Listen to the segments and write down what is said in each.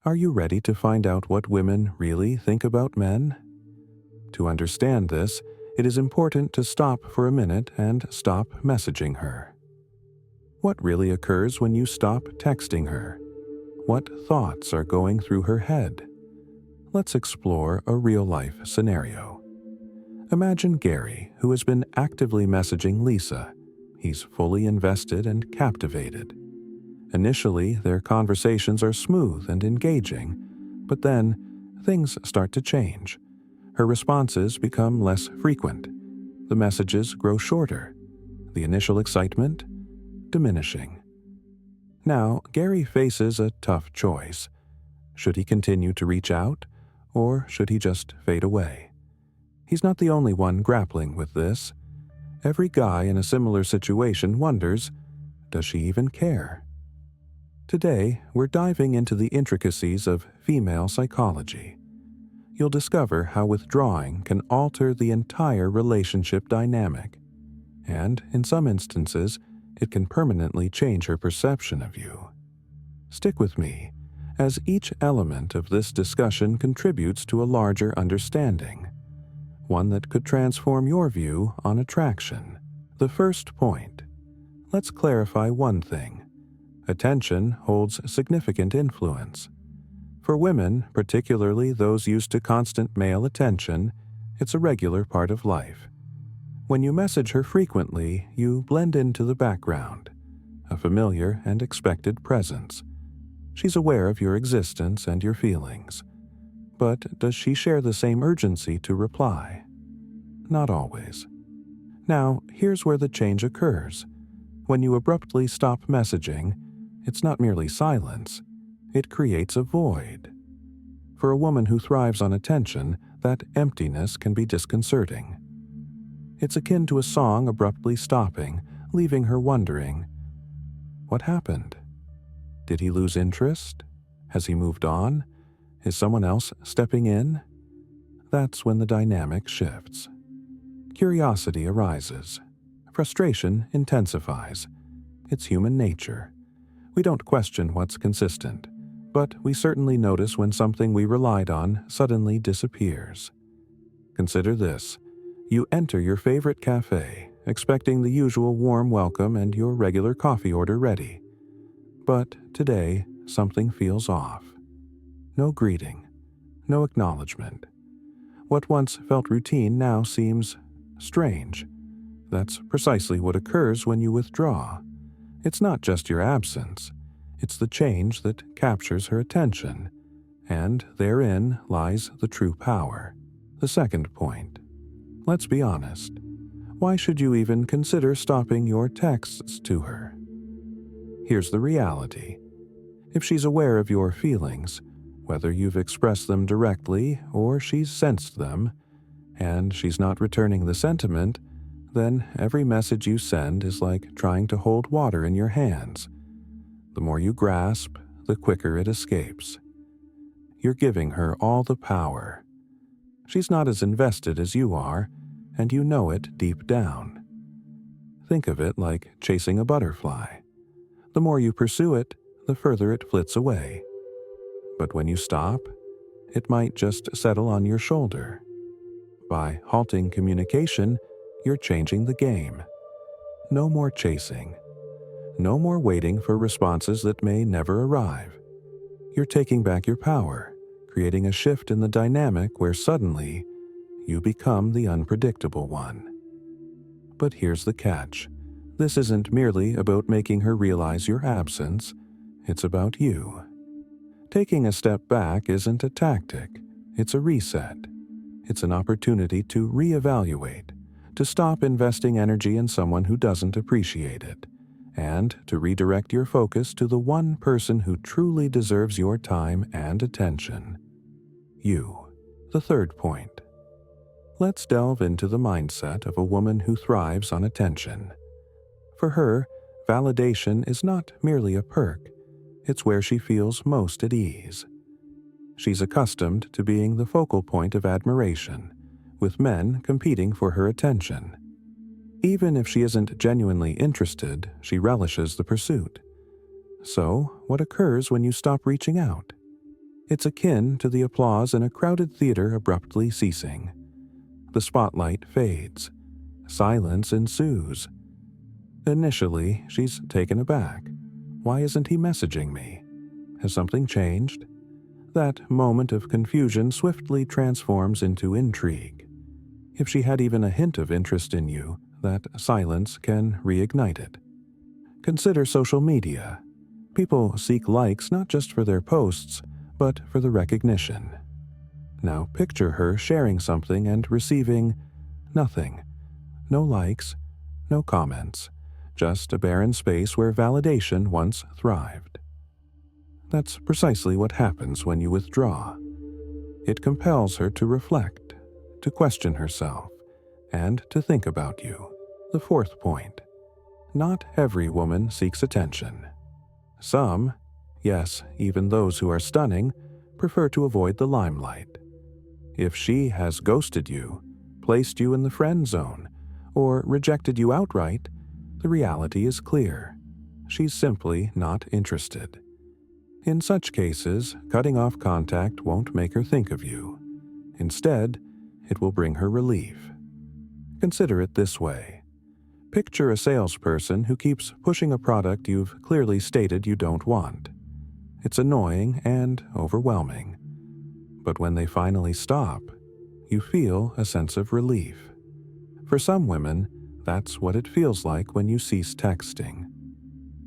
Are you ready to find out what women really think about men? To understand this, it is important to stop for a minute and stop messaging her. What really occurs when you stop texting her? What thoughts are going through her head? Let's explore a real-life scenario. Imagine Gary, who has been actively messaging Lisa. He's fully invested and captivated. Initially, their conversations are smooth and engaging, but then things start to change. Her responses become less frequent. The messages grow shorter. The initial excitement diminishing. Now, Gary faces a tough choice. Should he continue to reach out, or should he just fade away? He's not the only one grappling with this. Every guy in a similar situation wonders, does she even care? Today, we're diving into the intricacies of female psychology. You'll discover how withdrawing can alter the entire relationship dynamic, and in some instances, it can permanently change her perception of you. Stick with me, as each element of this discussion contributes to a larger understanding, one that could transform your view on attraction. The first point. Let's clarify one thing. Attention holds significant influence. For women, particularly those used to constant male attention, it's a regular part of life. When you message her frequently, you blend into the background, a familiar and expected presence. She's aware of your existence and your feelings. But does she share the same urgency to reply? Not always. Now, here's where the change occurs. When you abruptly stop messaging, it's not merely silence, it creates a void. For a woman who thrives on attention, that emptiness can be disconcerting. It's akin to a song abruptly stopping, leaving her wondering, what happened? Did he lose interest? Has he moved on? Is someone else stepping in? That's when the dynamic shifts. Curiosity arises. Frustration intensifies. It's human nature. We don't question what's consistent, but we certainly notice when something we relied on suddenly disappears. Consider this. You enter your favorite cafe, expecting the usual warm welcome and your regular coffee order ready. But today, something feels off. No greeting, no acknowledgement. What once felt routine now seems strange. That's precisely what occurs when you withdraw. It's not just your absence, it's the change that captures her attention, and therein lies the true power. The second point. Let's be honest. Why should you even consider stopping your texts to her? Here's the reality. If she's aware of your feelings, whether you've expressed them directly or she's sensed them, and she's not returning the sentiment, then every message you send is like trying to hold water in your hands. The more you grasp, the quicker it escapes. You're giving her all the power. She's not as invested as you are, and you know it deep down. Think of it like chasing a butterfly. The more you pursue it, the further it flits away. But when you stop, it might just settle on your shoulder. By halting communication, you're changing the game. No more chasing. No more waiting for responses that may never arrive. You're taking back your power, creating a shift in the dynamic where suddenly you become the unpredictable one. But here's the catch. This isn't merely about making her realize your absence, it's about you. Taking a step back isn't a tactic, it's a reset. It's an opportunity to reevaluate, to stop investing energy in someone who doesn't appreciate it, and to redirect your focus to the one person who truly deserves your time and attention. You. The third point. Let's delve into the mindset of a woman who thrives on attention. For her, validation is not merely a perk, it's where she feels most at ease. She's accustomed to being the focal point of admiration, with men competing for her attention. Even if she isn't genuinely interested, she relishes the pursuit. So, what occurs when you stop reaching out? It's akin to the applause in a crowded theater abruptly ceasing. The spotlight fades. Silence ensues. Initially, she's taken aback. Why isn't he messaging me? Has something changed? That moment of confusion swiftly transforms into intrigue. If she had even a hint of interest in you, that silence can reignite it. Consider social media. People seek likes not just for their posts, but for the recognition. Now picture her sharing something and receiving nothing. No likes, no comments, just a barren space where validation once thrived. That's precisely what happens when you withdraw. It compels her to reflect, to question herself, and to think about you. The fourth point. Not every woman seeks attention. Some, yes, even those who are stunning, prefer to avoid the limelight. If she has ghosted you, placed you in the friend zone, or rejected you outright, the reality is clear. She's simply not interested. In such cases, cutting off contact won't make her think of you. Instead, it will bring her relief. Consider it this way. Picture a salesperson who keeps pushing a product you've clearly stated you don't want. It's annoying and overwhelming. But when they finally stop, you feel a sense of relief. For some women, that's what it feels like when you cease texting.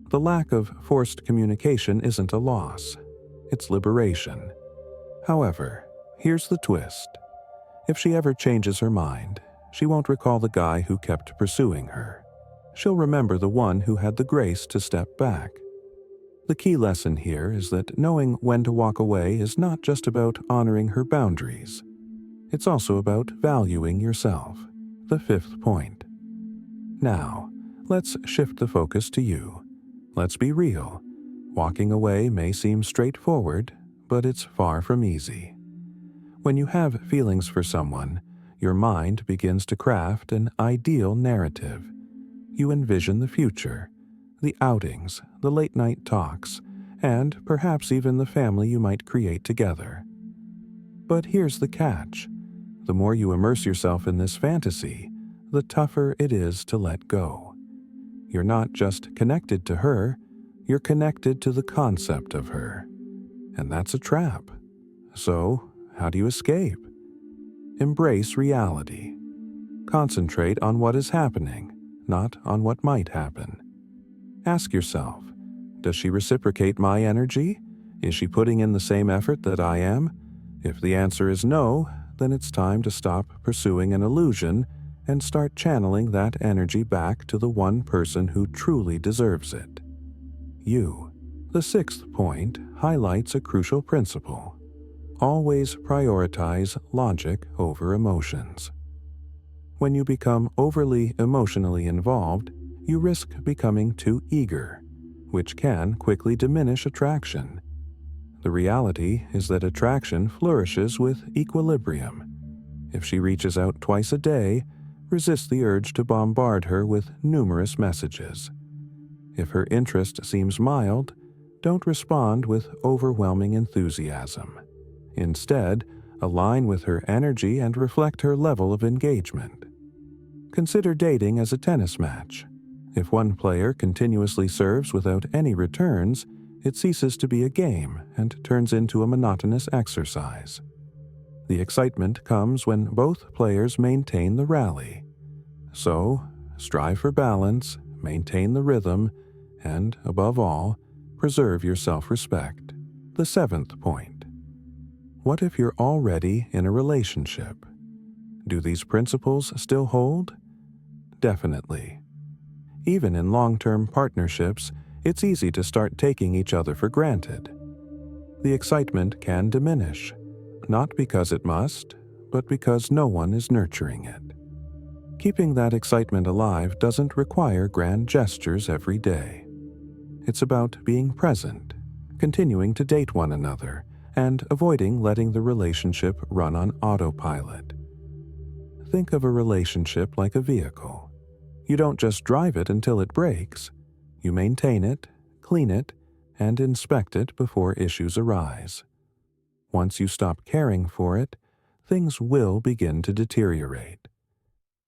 The lack of forced communication isn't a loss. It's liberation. However, here's the twist. If she ever changes her mind, she won't recall the guy who kept pursuing her. She'll remember the one who had the grace to step back. The key lesson here is that knowing when to walk away is not just about honoring her boundaries. It's also about valuing yourself. The fifth point. Now, let's shift the focus to you. Let's be real. Walking away may seem straightforward, but it's far from easy. When you have feelings for someone, your mind begins to craft an ideal narrative. You envision the future, the outings, the late-night talks, and perhaps even the family you might create together. But here's the catch. The more you immerse yourself in this fantasy, the tougher it is to let go. You're not just connected to her, you're connected to the concept of her. And that's a trap. So, how do you escape? Embrace reality. Concentrate on what is happening, not on what might happen. Ask yourself, does she reciprocate my energy? Is she putting in the same effort that I am? If the answer is no, then it's time to stop pursuing an illusion and start channeling that energy back to the one person who truly deserves it. You. The sixth point highlights a crucial principle. Always prioritize logic over emotions. When you become overly emotionally involved, you risk becoming too eager, which can quickly diminish attraction. The reality is that attraction flourishes with equilibrium. If she reaches out twice a day, resist the urge to bombard her with numerous messages. If her interest seems mild, don't respond with overwhelming enthusiasm. Instead, align with her energy and reflect her level of engagement. Consider dating as a tennis match. If one player continuously serves without any returns, it ceases to be a game and turns into a monotonous exercise. The excitement comes when both players maintain the rally. So, strive for balance, maintain the rhythm, and, above all, preserve your self-respect. The seventh point. What if you're already in a relationship? Do these principles still hold? Definitely. Even in long-term partnerships, it's easy to start taking each other for granted. The excitement can diminish, not because it must, but because no one is nurturing it. Keeping that excitement alive doesn't require grand gestures every day. It's about being present, continuing to date one another, and avoiding letting the relationship run on autopilot. Think of a relationship like a vehicle. You don't just drive it until it breaks. You maintain it, clean it, and inspect it before issues arise. Once you stop caring for it, things will begin to deteriorate.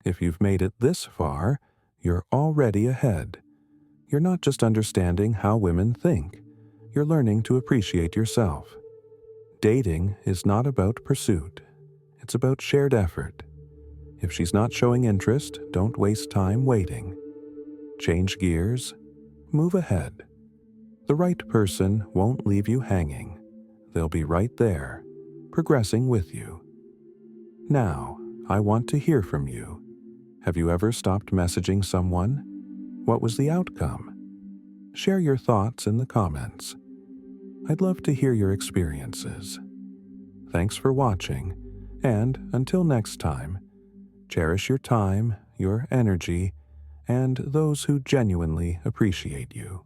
If you've made it this far, you're already ahead. You're not just understanding how women think, you're learning to appreciate yourself. Dating is not about pursuit, it's about shared effort. If she's not showing interest, don't waste time waiting. Change gears, move ahead. The right person won't leave you hanging. They'll be right there, progressing with you. Now, I want to hear from you. Have you ever stopped messaging someone? What was the outcome? Share your thoughts in the comments. I'd love to hear your experiences. Thanks for watching, and until next time, cherish your time, your energy, and those who genuinely appreciate you.